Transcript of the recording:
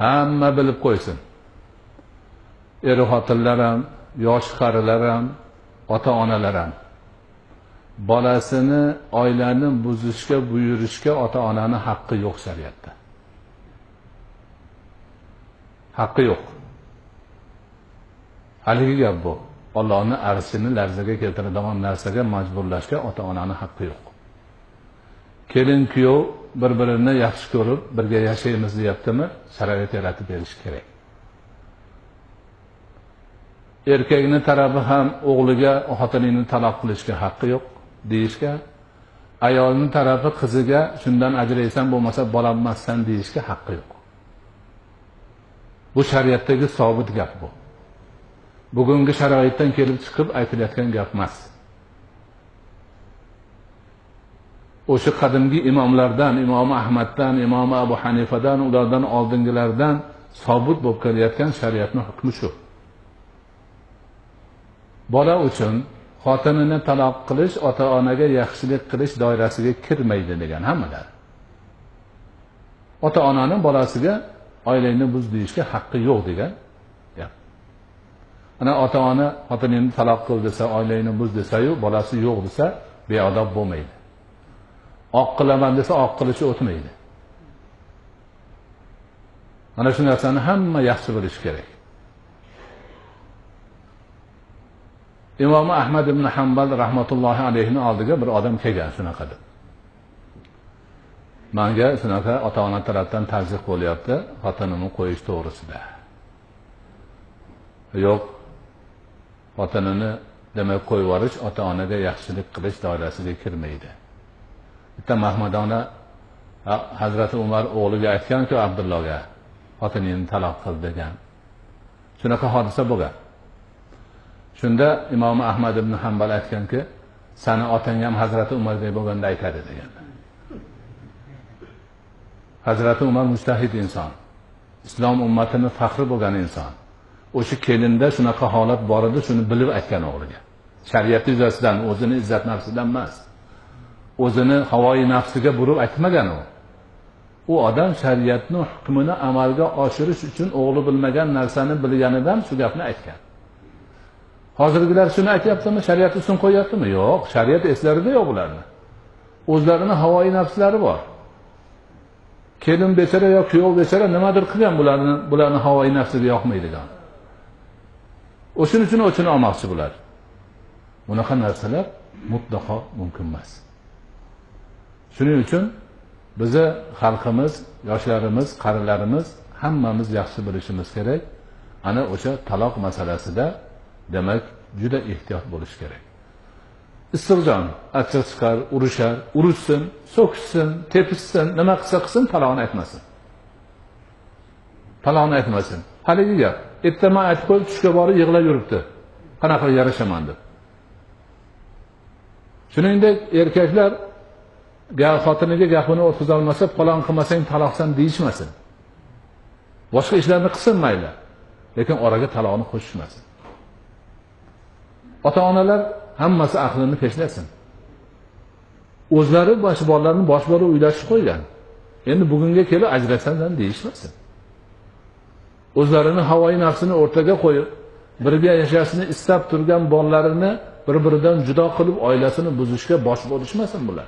Hamma bilib qo'ysin. Er-xotinlar ham, yosh qarilar ham, ota-onalar ham. Bolasini oilani buzishga, buyurishga ota-onani haqqi yo'q shariatda. Haqqi yo'q. Haligi gap bu. Allohning arshini larzaga keltiradigan narsaga majburlashga ota-onaning haqqi yo'q. Kelin kuyov bir-birini yaxshi ko'rib, birga yashaymiz deyaptimi? Sharoit yaratib berish kerak. Erkakning tarafi ham o'g'liga xotinini taloq qilishga haqqi yo'q deyishga, ayolning tarafi qiziga shundan ajraysan bo'lmasa bolanmassan deyishga haqqi yo'q. Bu shariatdagi sobit gap bu. Bugungi sharoitdan kelib chiqib aytilayotgan gap emas. O'sha qadimgi imomlardan, Imom Ahmaddan, Imom Abu Hanifadan, ulardan oldingilardan sobit bo'lib kelayotgan shariatning hukmi shu. Bola uchun xotinini taloq qilish ota-onaga yaxshilik qilish doirasiga kirmaydi degan hammalar. Ota-onaning bolasiga oilangni buz deyishga haqqi yo'q degan gap. Ana ota-ona xotinini taloq qil desa, oilangni buz desa-yu, bolasi yo'q desa, beodob bo'lmaydi. Oq qilaman desa, oq qilishi o'tmaydi. Ana shu narsani hamma yaxshi bilish kerak. Imom Ahmad ibn Hanbal rahmatullohi alayhining oldiga bir odam kelgan shunaqa deb. Menga shunaqa ota-ona tarafdan tazyiq bo'lyapti, xotinimni qo'yish to'g'risida. Yo'q, xotinini demak qo'yib yuborish ota-onaga yaxshilik qilish doirasiga kirmaydi. Bitta Mahmadona Hazrati Umar o'g'liga aytgan-ku Abdullohga, xotiningni taloq qil degan. Shunaqa hodisa bo'lgan. Shunda Imom Ahmad ibn Hanbal aytganki, seni otang ham Hazrati Umardek bo'lganda aytadi degan. Hazrati Umar mujtahid inson. Islom ummatining faxri bo'lgan inson. O'sha kelinda shunaqa holat bor edi, shuni bilib aytgan o'g'liga. Shariat yuzasidan, o'zini izzat nafsidan emas. O'zini havoyi nafsiga burib aytmagan u. U odam shariatning hukmini amalga oshirish uchun o'g'li bilmagan narsani bilganidan shu gapni aytgan. Hozirgilar shuni aytyaptimi? Shariat uchun qo'yaptimi? Yo'q, shariat eslarida yo'q ularni. O'zlarining havoyi nafslari bor. Kelin bechara yo kuyov bechara nimadir qilgan bularni havoyi nafsiga yoqmaydigan. O'shuning uchun o'chini olmoqchi bular. Bunaqa narsalar mutlaqo mumkin emas. Shuning uchun bizni xalqimiz, yoshlarimiz, qarilarimiz hammamiz yaxshi bilishimiz kerak. Ana o'sha taloq masalasida demak juda ehtiyot bo'lish kerak. Istig'jon, achchiq chiqar, urushar, urushsin, so'kishsin, tepishsin, nima qilsa qilsin, taloqni aytmasin. Taloqni aytmasin. Haligi gap, ertaman aytib qo'yib tushga borib yig'lab yuribdi. Qanaqa yarashaman deb. Shuningdek, erkaklar xotiniga gapini o'tkaza olmasa, falon qilmasang taloqsan deyishmasin. Boshqa ishlarni qilsin mayli, lekin oraga taloqni qo'shishmasin. Ota-onalar hammasi aqlini peshlasin. O'zlari bolalarni boshbora uylashib qo'ygan. Endi bugunga kelib ajrasandan deyishmasin. O'zlarini havoyi nafsini o'rtaga qo'yib, birga yashashni istab turgan bolalarini bir-biridan judo qilib oilasini buzishga bosh bo'lishmasin bular.